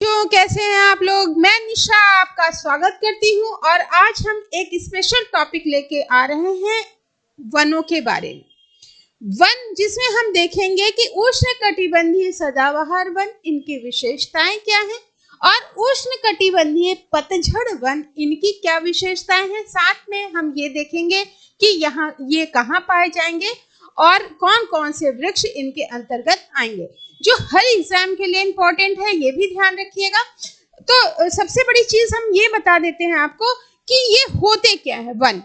तो कैसे हैं आप लोग। मैं निशा आपका स्वागत करती हूं और आज हम एक स्पेशल टॉपिक लेके आ रहे हैं वनों के बारे में। वन जिसमें हम देखेंगे कि उष्णकटिबंधीय सदाबहार वन, इनकी विशेषताएं क्या हैं, और उष्णकटिबंधीय पतझड़ वन, इनकी क्या विशेषताएं हैं। साथ में हम ये देखेंगे कि यहाँ ये कहाँ पाए जाएंगे और कौन कौन से वृक्ष इनके अंतर्गत आएंगे, जो हर एग्जाम के लिए इम्पोर्टेंट है, ये भी ध्यान रखिएगा। तो सबसे बड़ी चीज हम ये बता देते हैं आपको कि ये होते क्या है। वन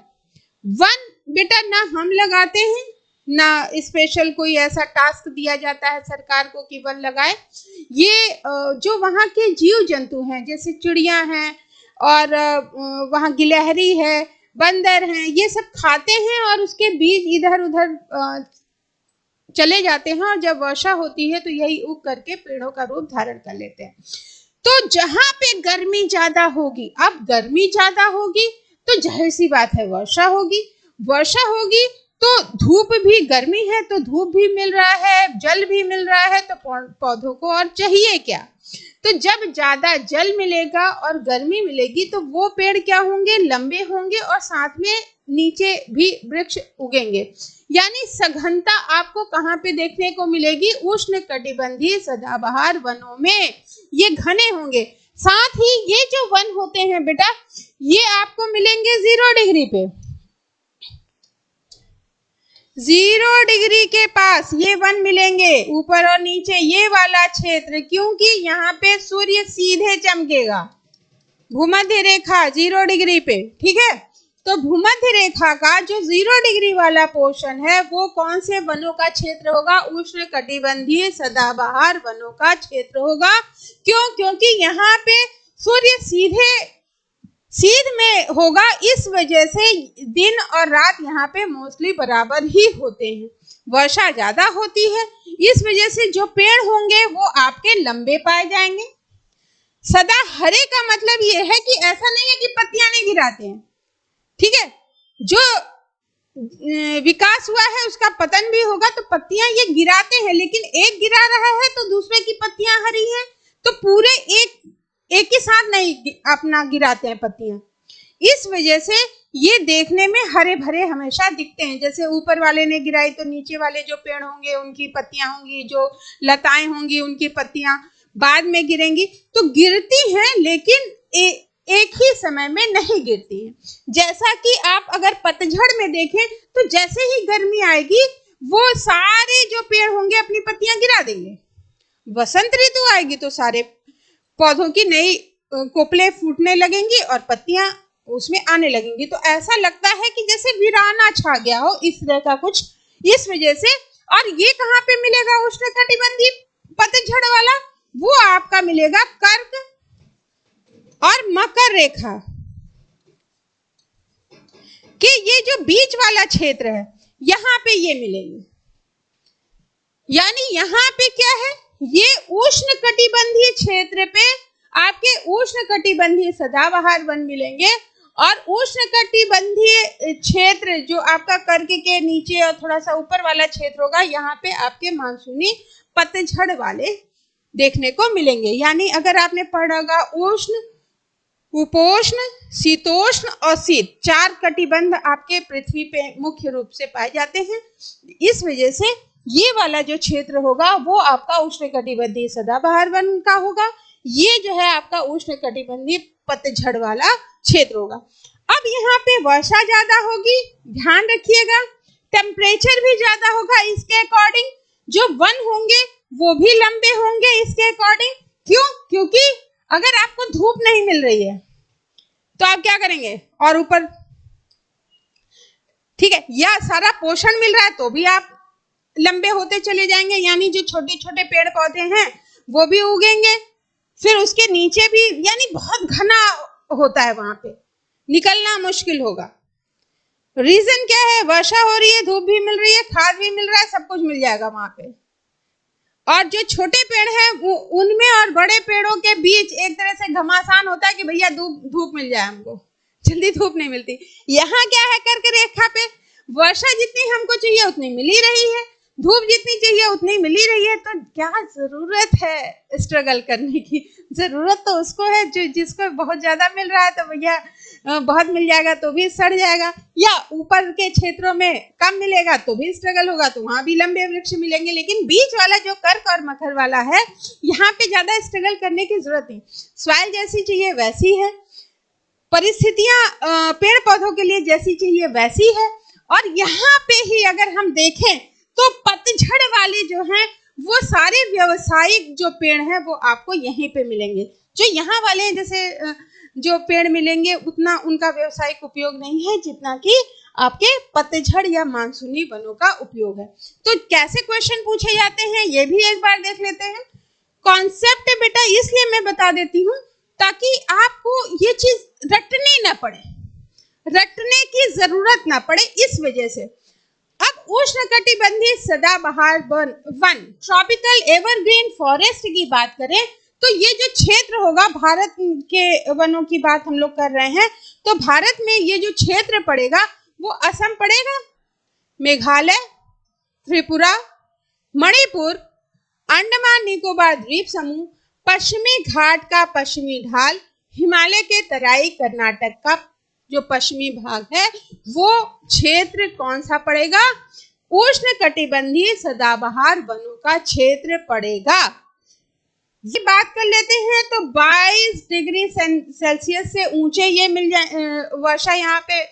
वन बेटा ना हम लगाते हैं, ना स्पेशल कोई ऐसा टास्क दिया जाता है सरकार को कि वन लगाए। ये जो वहाँ के जीव जंतु हैं, जैसे चिड़िया हैं और वहाँ गिलहरी है, बंदर हैं, ये सब खाते हैं और उसके बीज इधर उधर चले जाते हैं, और जब वर्षा होती है तो यही उग करके पेड़ों का रूप धारण कर लेते हैं। तो जहां पे गर्मी ज्यादा होगी, अब गर्मी ज्यादा होगी तो जाहिर सी बात है वर्षा होगी। वर्षा होगी तो धूप भी, गर्मी है तो धूप भी मिल रहा है, जल भी मिल रहा है, तो पौधों को और चाहिए क्या। तो जब ज्यादा जल मिलेगा और गर्मी मिलेगी तो वो पेड़ क्या होंगे, लंबे होंगे और साथ में नीचे भी वृक्ष उगेंगे। यानी सघनता आपको कहाँ पे देखने को मिलेगी, उष्णकटिबंधीय सदाबहार वनों में ये घने होंगे। साथ ही ये जो वन होते हैं बेटा, ये आपको मिलेंगे 0 डिग्री पे। 0 डिग्री के पास ये वन मिलेंगे, ऊपर और नीचे ये वाला क्षेत्र, क्योंकि यहाँ पे सूर्य सीधे चमकेगा। भूमध्य रेखा 0 डिग्री पे, ठीक है। तो भूमध्य रेखा का जो 0 डिग्री वाला पोर्शन है वो कौन से वनों का क्षेत्र होगा, उष्णकटिबंधीय सदाबहार वनों का क्षेत्र होगा। क्यों? क्योंकि यहाँ पे सूर्य सीध में होगा, इस वजह से दिन और रात यहाँ पे मोस्टली बराबर ही होते हैं। वर्षा ज्यादा होती है, इस वजह से जो पेड़ होंगे वो आपके लंबे पाए जाएंगे। सदा हरे का मतलब ये है कि ऐसा नहीं है कि पत्तियां नहीं गिराते हैं, ठीक है। जो विकास हुआ है उसका पतन भी होगा, तो पत्तियां ये गिराते हैं, लेकिन एक गिरा रहा है तो दूसरे की पत्तियां हरी हैं, तो पूरे एक ही साथ नहीं अपना गिराते हैं पत्तियां। इस वजह से ये देखने में हरे भरे हमेशा दिखते हैं। जैसे ऊपर वाले ने गिराई तो नीचे वाले जो पेड़ होंगे उनकी पत्तियां होंगी, जो लताएं होंगी उनकी पत्तियां बाद में गिरेंगी। तो गिरती हैं लेकिन एक ही समय में नहीं गिरती है। जैसा कि आप अगर पतझड़ में देखें तो जैसे ही गर्मी आएगी वो सारे जो पेड़ होंगे अपनी पत्तियां गिरा देंगे। वसंत ऋतु आएगी तो सारे पौधों की नई कोपलें फूटने लगेंगी और पत्तियां उसमें आने लगेंगी। तो ऐसा लगता है कि जैसे वीराना छा गया हो, इस तरह का कुछ। इस वजह से, और ये कहाँ पे मिलेगा उष्णकटिबंधीय पतझड़ वाला, वो आपका मिलेगा कर्क और मकर रेखा कि ये जो बीच वाला क्षेत्र है यहाँ पे ये मिलेंगे। यानी यहाँ पे क्या है, ये उष्णकटिबंधीय क्षेत्र पे आपके उष्णकटिबंधीय सदाबहार वन मिलेंगे। और उष्णकटिबंधीय क्षेत्र जो आपका कर्क के नीचे और थोड़ा सा ऊपर वाला क्षेत्र होगा, यहाँ पे आपके मानसूनी पतझड़ वाले देखने को मिलेंगे। यानी अगर आपने पढ़ा होगा उष्ण, उपोष्ण, शीतोष्ण और शीत, 4 कटिबंध आपके पृथ्वी पे मुख्य रूप से पाए जाते हैं। इस वजह से ये वाला जो क्षेत्र होगा वो आपका उष्णकटिबंधीय सदाबहार वन का होगा। ये जो है आपका उष्णकटिबंधीय पतझड़ वाला क्षेत्र होगा। अब यहाँ पे वर्षा ज्यादा होगी, ध्यान रखिएगा। टेम्परेचर भी ज्यादा होगा, इसके अकॉर्डिंग जो वन होंगे वो भी लंबे होंगे इसके अकॉर्डिंग। क्यों? क्योंकि अगर आपको धूप नहीं मिल रही है तो आप क्या करेंगे, और ऊपर, ठीक है, या सारा पोषण मिल रहा है तो भी आप लंबे होते चले जाएंगे। यानी जो छोटे छोटे पेड़ पौधे हैं वो भी उगेंगे, फिर उसके नीचे भी, यानी बहुत घना होता है, वहां पे निकलना मुश्किल होगा। रीजन क्या है, वर्षा हो रही है, धूप भी मिल रही है, खाद भी मिल रहा है, सब कुछ मिल जाएगा वहां पे। और जो छोटे पेड़ हैं उनमें और बड़े पेड़ों के बीच एक तरह से घमासान होता है कि भैया धूप मिल जाए हमको, जल्दी धूप नहीं मिलती। यहाँ क्या है, कर्क रेखा पे वर्षा जितनी हमको चाहिए उतनी मिल ही रही है, धूप जितनी चाहिए उतनी मिल ही रही है, तो क्या जरूरत है स्ट्रगल करने की। जरूरत तो उसको है जो जिसको बहुत ज्यादा मिल रहा है, तो भैया बहुत मिल जाएगा तो भी सड़ जाएगा, या ऊपर के क्षेत्रों में कम मिलेगा तो भी स्ट्रगल होगा, तो वहां भी लंबे वृक्ष मिलेंगे। लेकिन बीच वाला जो कर्क और मकर वाला है, यहाँ पे ज्यादा स्ट्रगल करने की जरूरत नहीं। सॉइल जैसी चाहिए वैसी है, परिस्थितियां पेड़ पौधों के लिए जैसी चाहिए वैसी है। और यहाँ पे ही अगर हम देखें तो पतझड़ वाले जो हैं वो सारे व्यवसायिक जो पेड़ हैं वो आपको यहीं पे मिलेंगे। जो यहाँ वाले हैं, जैसे जो पेड़ मिलेंगे उतना उनका व्यवसायिक उपयोग नहीं है जितना कि आपके पतझड़ या मानसूनी वनों का उपयोग है। तो कैसे क्वेश्चन पूछे जाते हैं ये भी एक बार देख लेते हैं। कॉन्सेप्ट बेटा इसलिए मैं बता देती हूँ ताकि आपको ये चीज रटनी ना पड़े, रटने की जरूरत ना पड़े, इस वजह से। अब उष्णकटिबंधीय सदाबहार वन ट्रॉपिकल एवरग्रीन फॉरेस्ट की बात करें तो ये जो क्षेत्र होगा, भारत के वनों की बात हम लोग कर रहे हैं, तो भारत में ये जो क्षेत्र पड़ेगा वो असम पड़ेगा, मेघालय, त्रिपुरा, मणिपुर, अंडमान निकोबार द्वीप समूह, पश्चिमी घाट का पश्चिमी ढाल, हिमालय के तराई, कर्नाटक का जो पश्चिमी भाग है, वो क्षेत्र कौन सा पड़ेगा? उष्णकटिबंधीय सदाबहार वनों का क्षेत्र पड़ेगा। ये बात कर लेते हैं तो 22 डिग्री सेल्सियस से ऊंचे ये मिल जाए वर्षा, यहाँ पे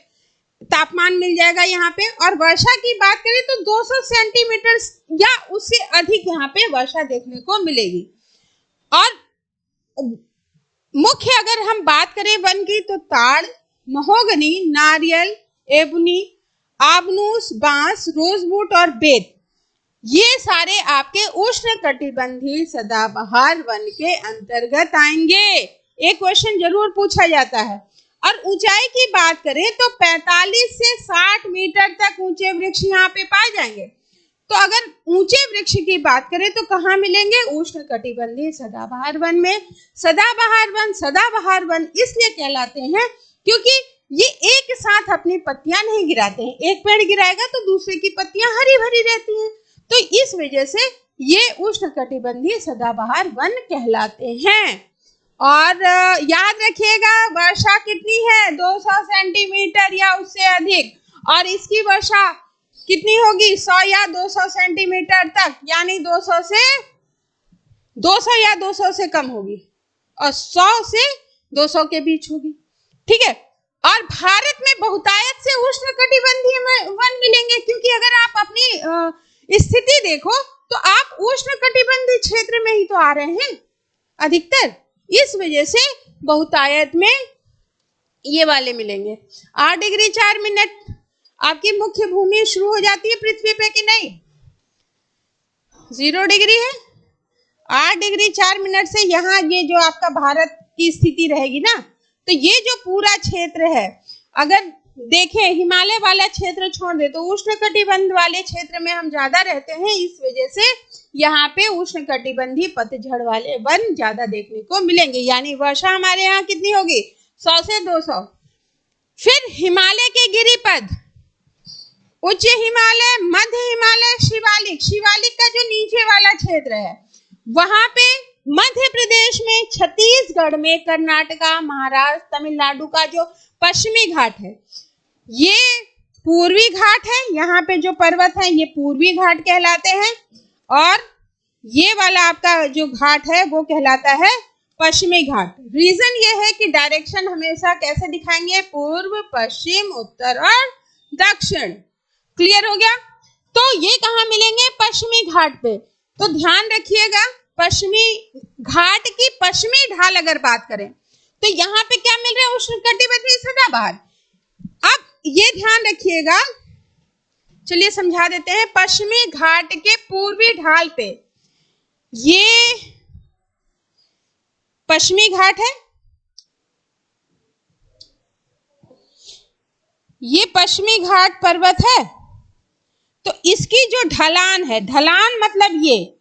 तापमान मिल जाएगा यहाँ पे। और वर्षा की बात करें तो 200 सेंटीमीटर या उससे अधिक यहाँ पे वर्षा देखने को मिलेगी। और मुख्य अगर हम बात करें वन की तो ताड़, महोगनी, नारियल, एबनी, आबनूस, बांस, रोजवुड और बेत, ये सारे आपके उष्णकटिबंधीय सदाबहार वन के अंतर्गत आएंगे। एक क्वेश्चन जरूर पूछा जाता है। और ऊंचाई की बात करें तो 45 से 60 मीटर तक ऊंचे वृक्ष यहाँ पे पाए जाएंगे। तो अगर ऊंचे वृक्ष की बात करें तो कहाँ मिलेंगे? उष्णकटिबंधीय सदाबहार वन में। सदाबहार वन इसलिए कहलाते हैं क्योंकि ये एक साथ अपनी पत्तियां नहीं गिराते हैं। एक पेड़ गिराएगा तो दूसरे की पत्तियां हरी भरी रहती हैं, तो इस वजह से ये उष्णकटिबंधीय सदाबहार वन कहलाते हैं। और याद रखिएगा वर्षा कितनी है? 200 सेंटीमीटर या उससे अधिक, और इसकी वर्षा कितनी होगी? 100 या 200 सेंटीमीटर तक, यानी 200 या 200 से कम होगी और 100 से 200 के बीच होगी, ठीक है। और भारत में बहुतायत से उष्णकटिबंधीय वन मिलेंगे, क्योंकि अगर आप अपनी स्थिति देखो तो आप उष्णकटिबंधीय क्षेत्र में ही तो आ रहे हैं अधिकतर, इस वजह से बहुतायत में ये वाले मिलेंगे। 8 डिग्री 4 मिनट आपकी मुख्य भूमि शुरू हो जाती है पृथ्वी पे कि नहीं? 0 डिग्री है। 8 डिग्री 4 मिनट से यहाँ ये जो आपका भारत की स्थिति रहेगी ना, तो ये जो पूरा क्षेत्र है, अगर देखें हिमालय वाला क्षेत्र छोड़ दे तो उष्णकटिबंध वाले क्षेत्र में हम ज्यादा रहते हैं, इस वजह से यहाँ पे उष्णकटिबंधीय पतझड़ वाले वन ज्यादा देखने को मिलेंगे। यानी वर्षा हमारे यहाँ कितनी होगी? 100 से 200। फिर हिमालय के गिरिपद, उच्च हिमालय, मध्य हिमालय, शिवालिक। शिवालिक का जो नीचे वाला क्षेत्र है वहां पे मध्य प्रदेश में, छत्तीसगढ़ में, कर्नाटका, महाराष्ट्र, तमिलनाडु का जो पश्चिमी घाट है ये पूर्वी घाट है। यहाँ पे जो पर्वत है ये पूर्वी घाट कहलाते हैं, और ये वाला आपका जो घाट है वो कहलाता है पश्चिमी घाट। रीजन ये है कि डायरेक्शन हमेशा कैसे दिखाएंगे? पूर्व, पश्चिम, उत्तर और दक्षिण। क्लियर हो गया? तो ये कहाँ मिलेंगे? पश्चिमी घाट पे। तो ध्यान रखिएगा, पश्चिमी घाट की पश्चिमी ढाल अगर बात करें तो यहाँ पे क्या मिल रहा है? उष्णकटिबंधीय सदाबहार। अब ये ध्यान रखिएगा, चलिए समझा देते हैं। पश्चिमी घाट के पूर्वी ढाल पे ये पश्चिमी घाट है, ये पश्चिमी घाट पर्वत है। तो इसकी जो ढलान है, ढलान मतलब ये,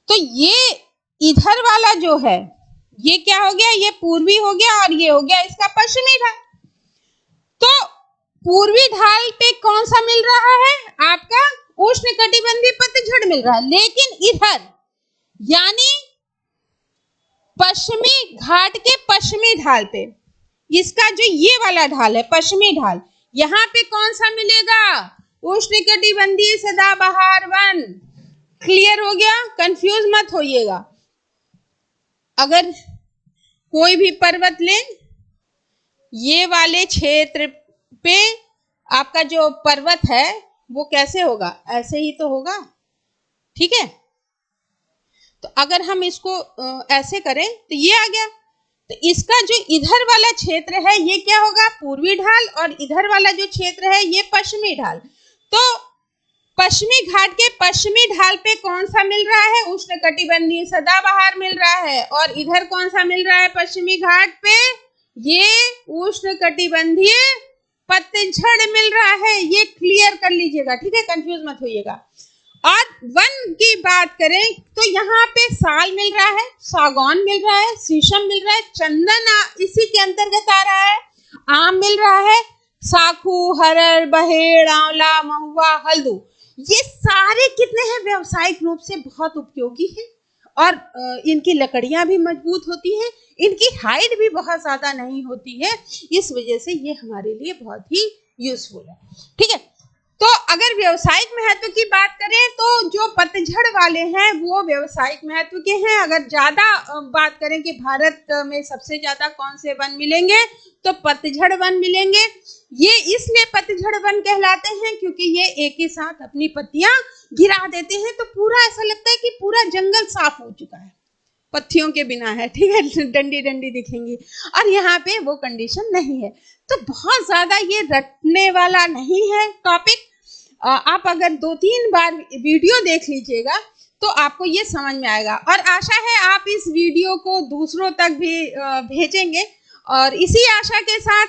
तो ये इधर वाला जो है ये क्या हो गया? ये पूर्वी हो गया, और ये हो गया इसका पश्चिमी ढाल। तो पूर्वी ढाल पे कौन सा मिल रहा है? आपका उष्णकटिबंधीय पतझड़ मिल रहा है, लेकिन इधर यानी पश्चिमी घाट के पश्चिमी ढाल पे, इसका जो ये वाला ढाल है पश्चिमी ढाल, यहाँ पे कौन सा मिलेगा? उष्णकटिबंधीय सदाबहार वन। क्लियर हो गया? कंफ्यूज मत होइएगा। अगर कोई भी पर्वत लें, ये वाले क्षेत्र पे आपका जो पर्वत है वो कैसे होगा? ऐसे ही तो होगा, ठीक है। तो अगर हम इसको ऐसे करें तो ये आ गया। तो इसका जो इधर वाला क्षेत्र है ये क्या होगा? पूर्वी ढाल, और इधर वाला जो क्षेत्र है ये पश्चिमी ढाल। तो पश्चिमी घाट के पश्चिमी ढाल पे कौन सा मिल रहा है? उष्णकटिबंधीय सदाबहार मिल रहा है। और इधर कौन सा मिल रहा है पश्चिमी घाट पे? ये उष्णकटिबंधीय पतझड़ मिल रहा है। ये क्लियर कर लीजिएगा, ठीक है, कंफ्यूज मत होइएगा। और वन की बात करें तो यहाँ पे साल मिल रहा है, सागौन मिल रहा है, शीशम मिल रहा है, चंदन इसी के अंतर्गत आ रहा है, आम मिल रहा है, साखू, हरड़, बहेड़, आंवला, महुआ, हल्दू, ये सारे कितने हैं? व्यावसायिक रूप से बहुत उपयोगी हैं और इनकी लकड़ियां भी मजबूत होती हैं, इनकी हाइट भी बहुत ज्यादा नहीं होती है, इस वजह से ये हमारे लिए बहुत ही यूजफुल है, ठीक है। तो अगर व्यावसायिक महत्व की बात करें तो जो पतझड़ वाले हैं वो व्यावसायिक महत्व के हैं। अगर ज्यादा बात करें कि भारत में सबसे ज्यादा कौन से वन मिलेंगे, तो पतझड़ वन मिलेंगे। ये इसलिए पतझड़ वन कहलाते हैं क्योंकि ये एक ही साथ अपनी पत्तियां गिरा देते हैं, तो पूरा ऐसा लगता है कि पूरा जंगल साफ हो चुका है, पत्तियों के बिना है, ठीक है, डंडी डंडी दिखेंगी। और यहाँ पे वो कंडीशन नहीं है। तो बहुत ज्यादा ये रटने वाला नहीं है टॉपिक। आप अगर 2-3 बार वीडियो देख लीजिएगा तो आपको ये समझ में आएगा, और आशा है आप इस वीडियो को दूसरों तक भी भेजेंगे। और इसी आशा के साथ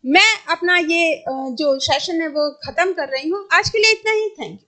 मैं अपना ये जो सेशन है वो खत्म कर रही हूँ। आज के लिए इतना ही। Thank you.